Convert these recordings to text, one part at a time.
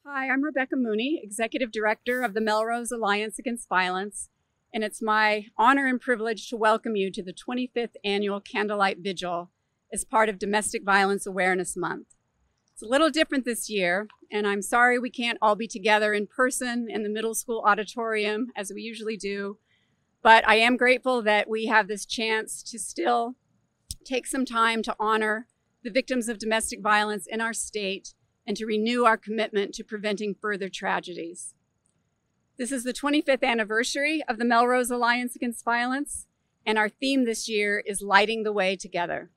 Hi, I'm Rebecca Mooney, Executive Director of the Melrose Alliance Against Violence, and it's my honor and privilege to welcome you to the 25th Annual Candlelight Vigil as part of Domestic Violence Awareness Month. It's a little different this year, and I'm sorry we can't all be together in person in the middle school auditorium as we usually do, but I am grateful that we have this chance to still take some time to honor the victims of domestic violence in our state and to renew our commitment to preventing further tragedies. This is the 25th anniversary of the Melrose Alliance Against Violence, and our theme this year is Lighting the Way Together.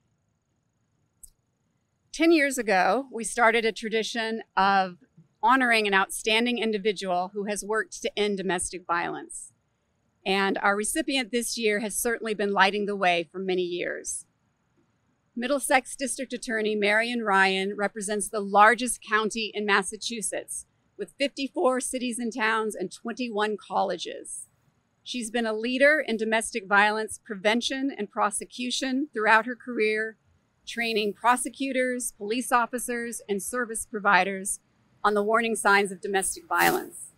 10 years ago, we started a tradition of honoring an outstanding individual who has worked to end domestic violence. And our recipient this year has certainly been lighting the way for many years. Middlesex District Attorney Marian represents the largest county in Massachusetts with 54 cities and towns and 21 colleges. She's been a leader in domestic violence prevention and prosecution throughout her career, training prosecutors, police officers, and service providers on the warning signs of domestic violence.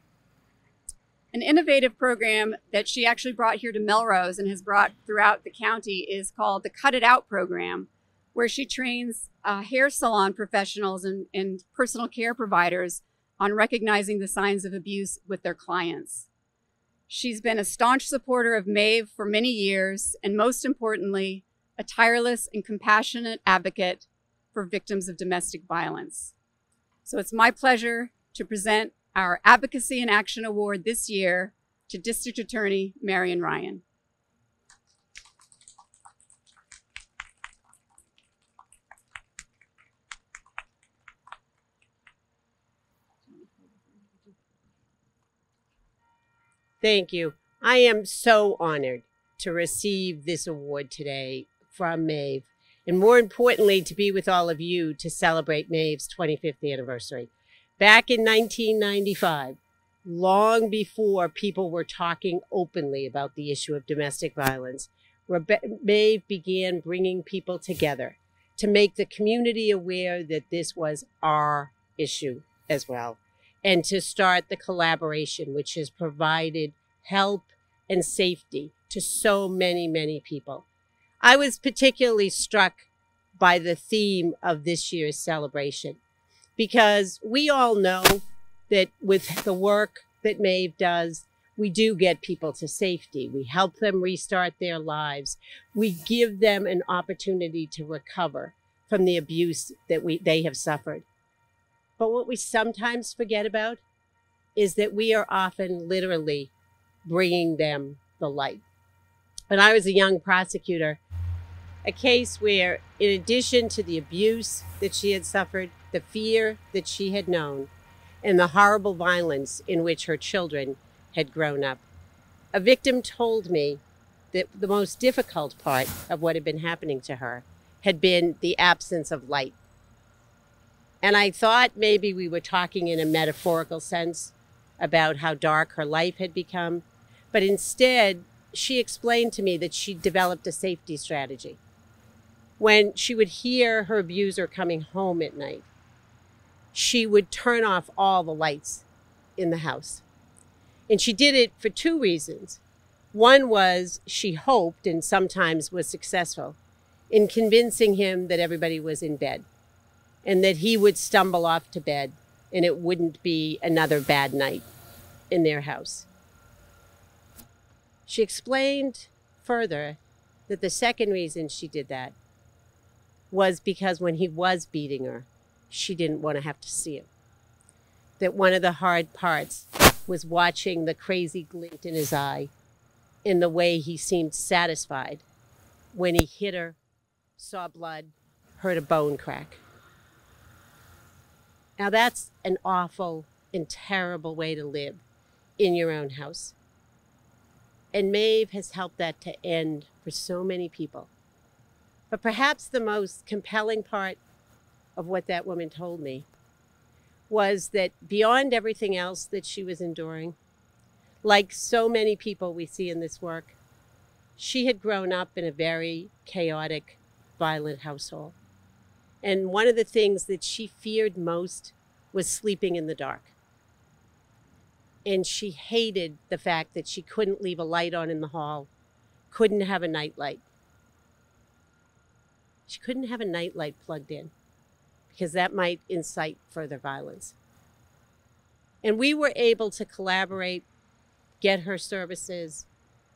An innovative program that she actually brought here to Melrose and has brought throughout the county is called the Cut It Out program, where she trains hair salon professionals and personal care providers on recognizing the signs of abuse with their clients. She's been a staunch supporter of Maeve for many years, and most importantly, a tireless and compassionate advocate for victims of domestic violence. So it's my pleasure to present our Advocacy and Action Award this year to District Attorney Marian. Thank you. I am so honored to receive this award today from Maeve, and more importantly, to be with all of you to celebrate Maeve's 25th anniversary. Back in 1995, long before people were talking openly about the issue of domestic violence, Maeve began bringing people together to make the community aware that this was our issue as well, and to start the collaboration, which has provided help and safety to so many, many people. I was particularly struck by the theme of this year's celebration, because we all know that with the work that Maeve does, we do get people to safety. We help them restart their lives. We give them an opportunity to recover from the abuse that they have suffered. But what we sometimes forget about is that we are often literally bringing them the light. When I was a young prosecutor, a case where, in addition to the abuse that she had suffered, the fear that she had known, and the horrible violence in which her children had grown up, a victim told me that the most difficult part of what had been happening to her had been the absence of light. And I thought maybe we were talking in a metaphorical sense about how dark her life had become. But instead, she explained to me that she developed a safety strategy. When she would hear her abuser coming home at night, she would turn off all the lights in the house. And she did it for two reasons. One was she hoped, and sometimes was successful, in convincing him that everybody was in bed, and that he would stumble off to bed and it wouldn't be another bad night in their house. She explained further that the second reason she did that was because when he was beating her, she didn't want to have to see it. That one of the hard parts was watching the crazy glint in his eye, in the way he seemed satisfied when he hit her, saw blood, heard a bone crack. Now that's an awful and terrible way to live in your own house. And Maeve has helped that to end for so many people. But perhaps the most compelling part of what that woman told me was that beyond everything else that she was enduring, like so many people we see in this work, she had grown up in a very chaotic, violent household. And one of the things that she feared most was sleeping in the dark. And she hated the fact that she couldn't leave a light on in the hall, couldn't have a nightlight. She couldn't have a nightlight plugged in because that might incite further violence. And we were able to collaborate, get her services.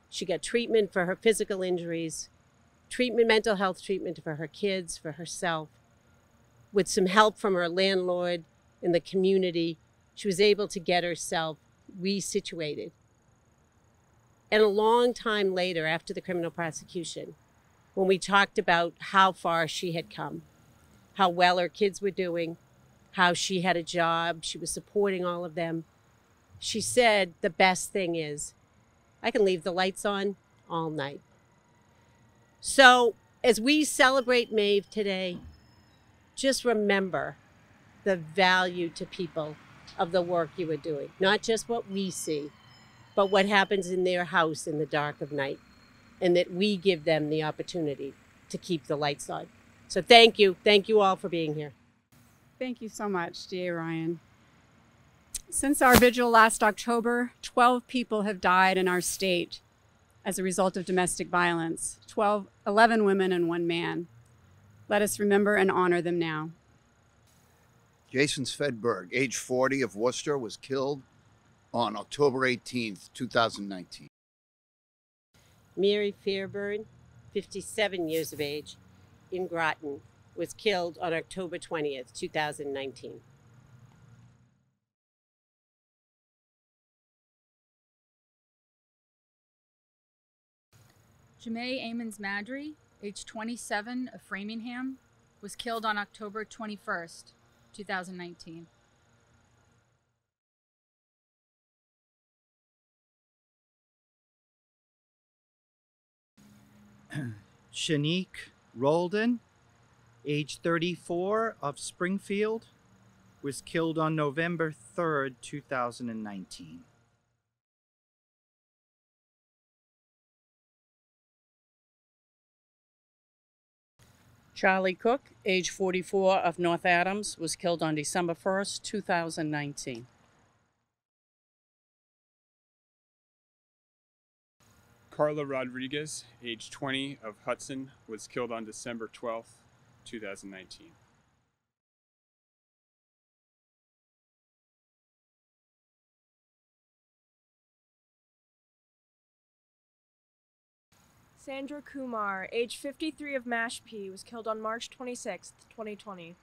She got treatment for her physical injuries, treatment, mental health treatment for her kids, for herself. With some help from her landlord in the community, she was able to get herself resituated. And a long time later, after the criminal prosecution, when we talked about how far she had come, how well her kids were doing, how she had a job, she was supporting all of them, she said the best thing is, I can leave the lights on all night. So as we celebrate Maeve today, just remember the value to people of the work you are doing. Not just what we see, but what happens in their house in the dark of night, and that we give them the opportunity to keep the lights on. So thank you. Thank you all for being here. Thank you so much, DA Ryan. Since our vigil last October, 12 people have died in our state as a result of domestic violence, 11 women and 1 man. Let us remember and honor them now. Jason Svedberg, age 40, of Worcester, was killed on October 18th, 2019. Mary Fairburn, 57 years of age, in Groton, was killed on October 20th, 2019. Janae Amons Madry, age 27, of Framingham, was killed on October 21st, 2019. Shanique Roldan, age 34, of Springfield, was killed on November 3rd, 2019. Charlie Cook, age 44, of North Adams, was killed on December 1st, 2019. Carla Rodriguez, age 20, of Hudson, was killed on December 12th, 2019. Sandra Kumar, age 53, of Mashpee, was killed on March 26, 2020.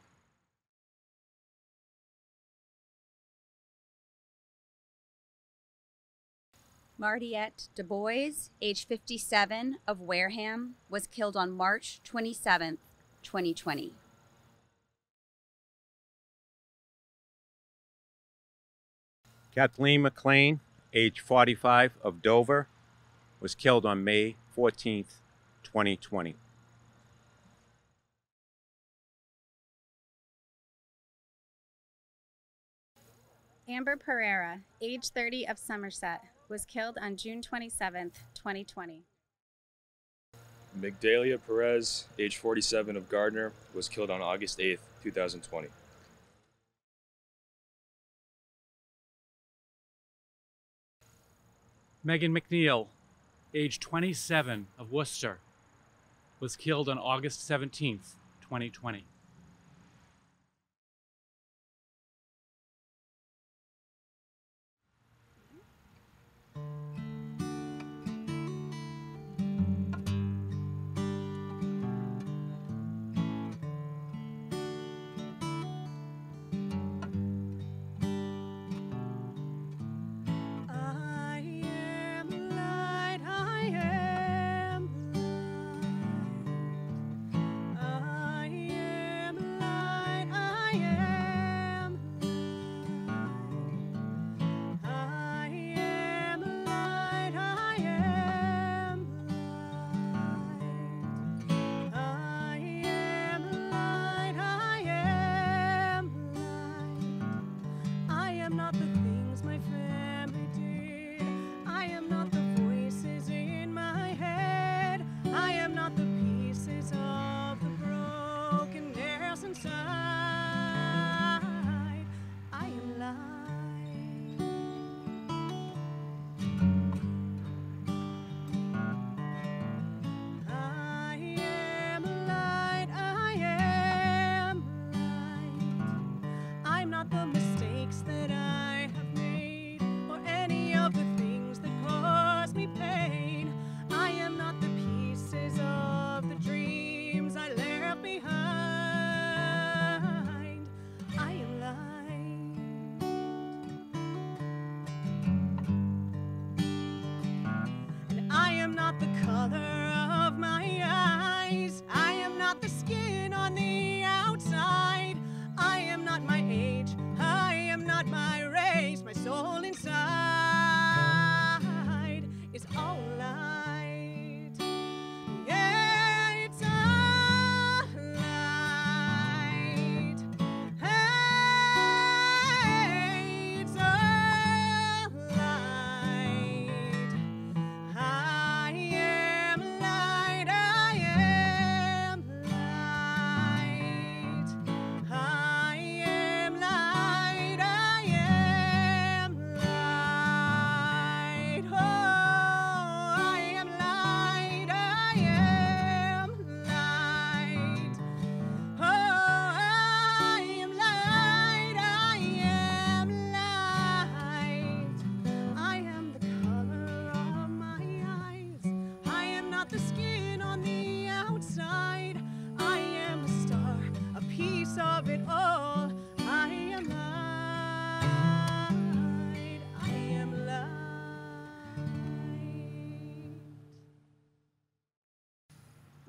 Martiette Du Bois, age 57, of Wareham, was killed on March 27, 2020. Kathleen McLean, age 45, of Dover, was killed on May 14th, 2020. Amber Pereira, age 30, of Somerset, was killed on June 27th, 2020. Migdalia Perez, age 47, of Gardner, was killed on August 8th, 2020. Megan Mcneil, age 27, of Worcester, was killed on August 17th, 2020.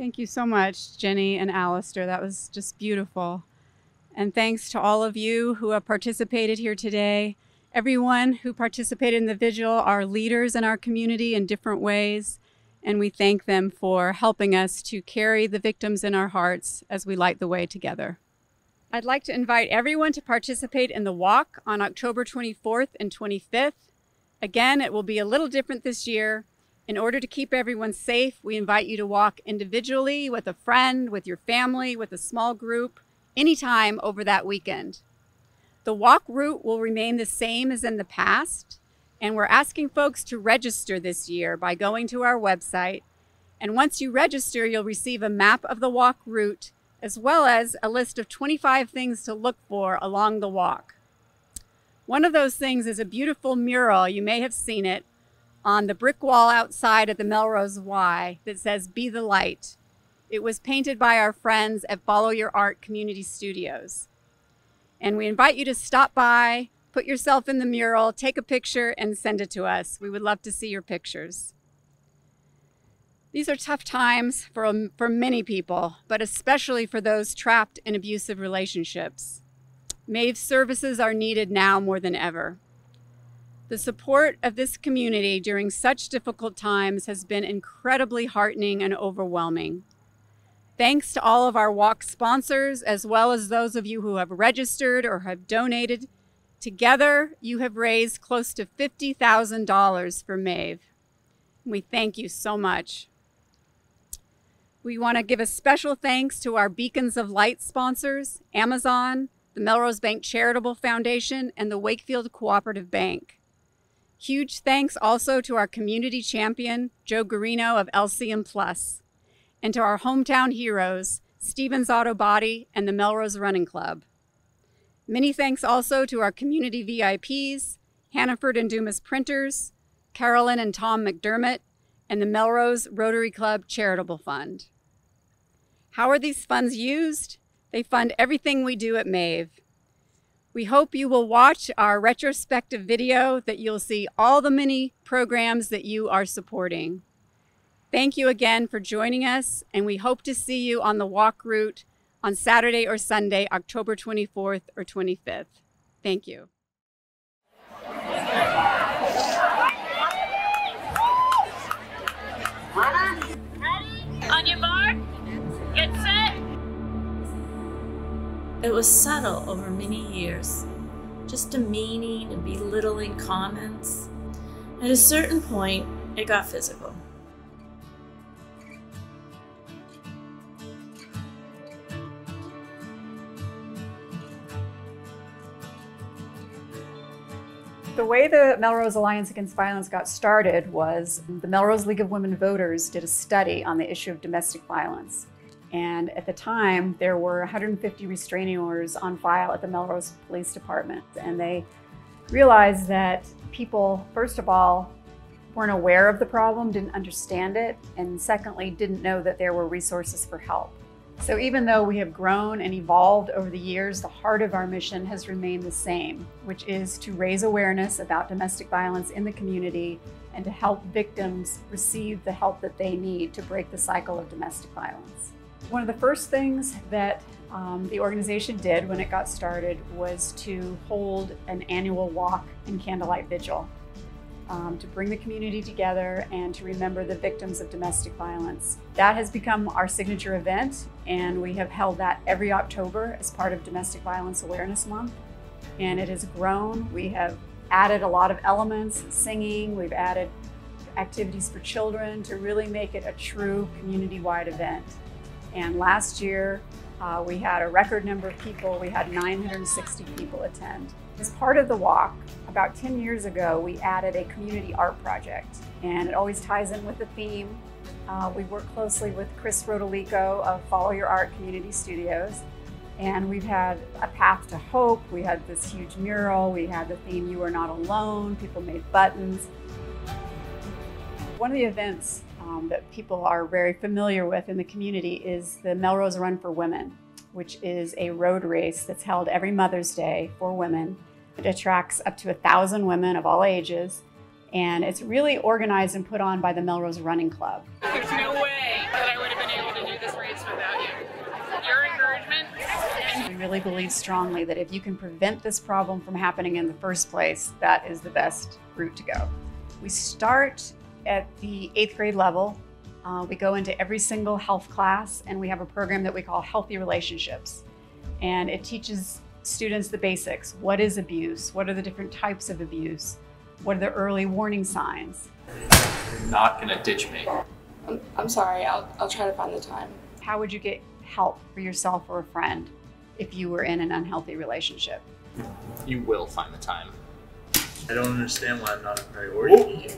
Thank you so much, Jenny and Alistair. That was just beautiful. And thanks to all of you who have participated here today. Everyone who participated in the vigil are leaders in our community in different ways, and we thank them for helping us to carry the victims in our hearts as we light the way together. I'd like to invite everyone to participate in the walk on October 24th and 25th. Again, it will be a little different this year. In order to keep everyone safe, we invite you to walk individually, with a friend, with your family, with a small group, anytime over that weekend. The walk route will remain the same as in the past, and we're asking folks to register this year by going to our website. And once you register, you'll receive a map of the walk route, as well as a list of 25 things to look for along the walk. One of those things is a beautiful mural, you may have seen it, on the brick wall outside at the Melrose Y that says, "Be the Light." It was painted by our friends at Follow Your Art Community Studios. And we invite you to stop by, put yourself in the mural, take a picture, and send it to us. We would love to see your pictures. These are tough times for many people, but especially for those trapped in abusive relationships. Maeve's services are needed now more than ever. The support of this community during such difficult times has been incredibly heartening and overwhelming. Thanks to all of our walk sponsors, as well as those of you who have registered or have donated. Together, you have raised close to $50,000 for Maeve. We thank you so much. We want to give a special thanks to our Beacons of Light sponsors, Amazon, the Melrose Bank Charitable Foundation, and the Wakefield Cooperative Bank. Huge thanks also to our community champion, Joe Garino of LCM Plus, and to our hometown heroes, Stevens Auto Body and the Melrose Running Club. Many thanks also to our community VIPs, Hannaford and Dumas Printers, Carolyn and Tom McDermott, and the Melrose Rotary Club Charitable Fund. How are these funds used? They fund everything we do at Maeve. We hope you will watch our retrospective video, that you'll see all the many programs that you are supporting. Thank you again for joining us, and we hope to see you on the walk route on Saturday or Sunday, October 24th or 25th. Thank you. Ready? On your mark, get set. It was subtle over many years, just demeaning and belittling comments. At a certain point, it got physical. The way the Melrose Alliance Against Violence got started was the Melrose League of Women Voters did a study on the issue of domestic violence. And at the time, there were 150 restraining orders on file at the Melrose Police Department. And they realized that people, first of all, weren't aware of the problem, didn't understand it, and secondly, didn't know that there were resources for help. So even though we have grown and evolved over the years, the heart of our mission has remained the same, which is to raise awareness about domestic violence in the community and to help victims receive the help that they need to break the cycle of domestic violence. One of the first things that the organization did when it got started was to hold an annual walk and candlelight vigil to bring the community together and to remember the victims of domestic violence. That has become our signature event, and we have held that every October as part of Domestic Violence Awareness Month. And it has grown. We have added a lot of elements, singing, we've added activities for children to really make it a true community-wide event. And last year, we had a record number of people. We had 960 people attend. As part of the walk, about 10 years ago, we added a community art project, and it always ties in with the theme. We work closely with Chris Rodolico of Follow Your Art Community Studios, and we've had a path to hope. We had this huge mural. We had the theme, You Are Not Alone. People made buttons. One of the events that people are very familiar with in the community is the Melrose Run for Women, which is a road race that's held every Mother's Day for women. It attracts up to 1,000 women of all ages, and it's really organized and put on by the Melrose Running Club. There's no way that I would have been able to do really believe strongly that if you can prevent this problem from happening in the first place, that is the best route to go. We start at the 8th grade level. We go into every single health class, and we have a program that we call Healthy Relationships. And it teaches students the basics. What is abuse? What are the different types of abuse? What are the early warning signs? You're not gonna ditch me. I'm sorry, I'll try to find the time. How would you get help for yourself or a friend if you were in an unhealthy relationship? You will find the time. I don't understand why I'm not a priority to you.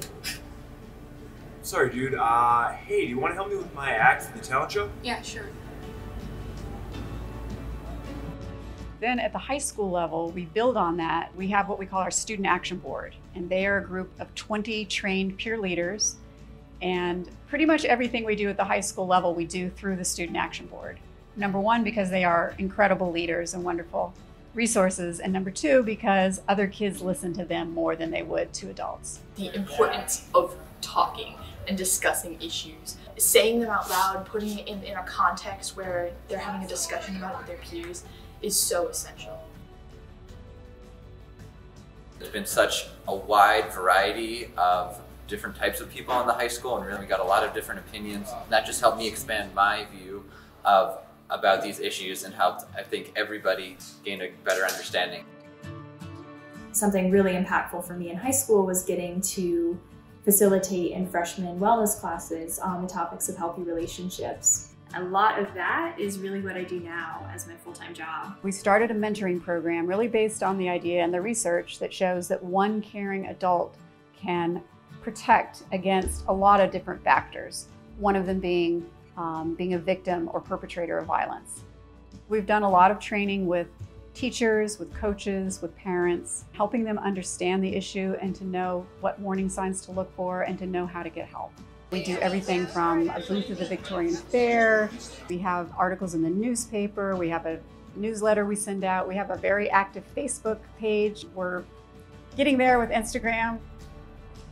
Sorry, dude. Hey, do you want to help me with my act for the talent show? Yeah, sure. Then at the high school level, we build on that. We have what we call our Student Action Board, and they are a group of 20 trained peer leaders. And pretty much everything we do at the high school level, we do through the Student Action Board. Number one, because they are incredible leaders and wonderful resources. And number two, because other kids listen to them more than they would to adults. The importance of talking and discussing issues, saying them out loud, putting it in a context where they're having a discussion about it with their peers is so essential. There's been such a wide variety of different types of people in the high school, and really got a lot of different opinions. That just helped me expand my view about these issues and helped, I think, everybody gain a better understanding. Something really impactful for me in high school was getting to facilitate in freshman wellness classes on the topics of healthy relationships. A lot of that is really what I do now as my full-time job. We started a mentoring program really based on the idea and the research that shows that one caring adult can protect against a lot of different factors, one of them being a victim or perpetrator of violence. We've done a lot of training with teachers, with coaches, with parents, helping them understand the issue and to know what warning signs to look for and to know how to get help. We do everything from a booth at the Victorian Fair, we have articles in the newspaper, we have a newsletter we send out, we have a very active Facebook page. We're getting there with Instagram.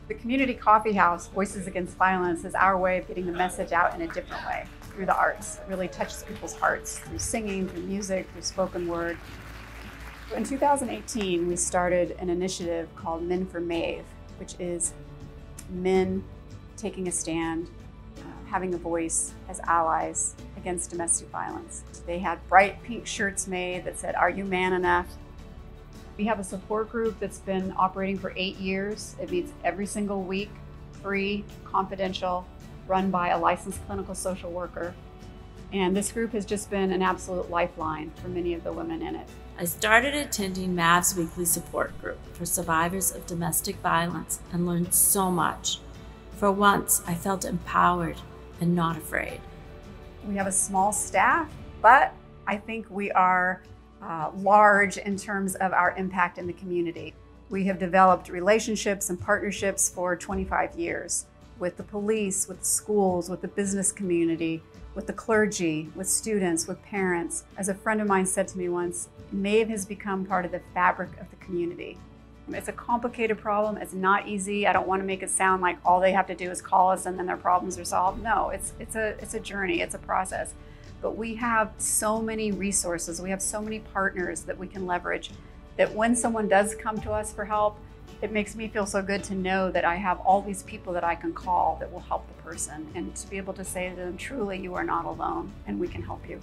The community coffee house, Voices Against Violence, is our way of getting the message out in a different way, through the arts. It really touches people's hearts, through singing, through music, through spoken word. In 2018, we started an initiative called Men for Maeve, which is men taking a stand, having a voice as allies against domestic violence. They had bright pink shirts made that said, "Are you man enough?" We have a support group that's been operating for 8 years. It meets every single week, free, confidential, run by a licensed clinical social worker. And this group has just been an absolute lifeline for many of the women in it. I started attending Maeve's weekly support group for survivors of domestic violence and learned so much. For once, I felt empowered and not afraid. We have a small staff, but I think we are large in terms of our impact in the community. We have developed relationships and partnerships for 25 years with the police, with the schools, with the business community, with the clergy, with students, with parents. As a friend of mine said to me once, Maeve has become part of the fabric of the community. It's a complicated problem. It's not easy. I don't want to make it sound like all they have to do is call us and then their problems are solved. No, it's a journey. It's a process. But we have so many resources. We have so many partners that we can leverage that when someone does come to us for help, it makes me feel so good to know that I have all these people that I can call that will help the person and to be able to say to them, truly, you are not alone and we can help you.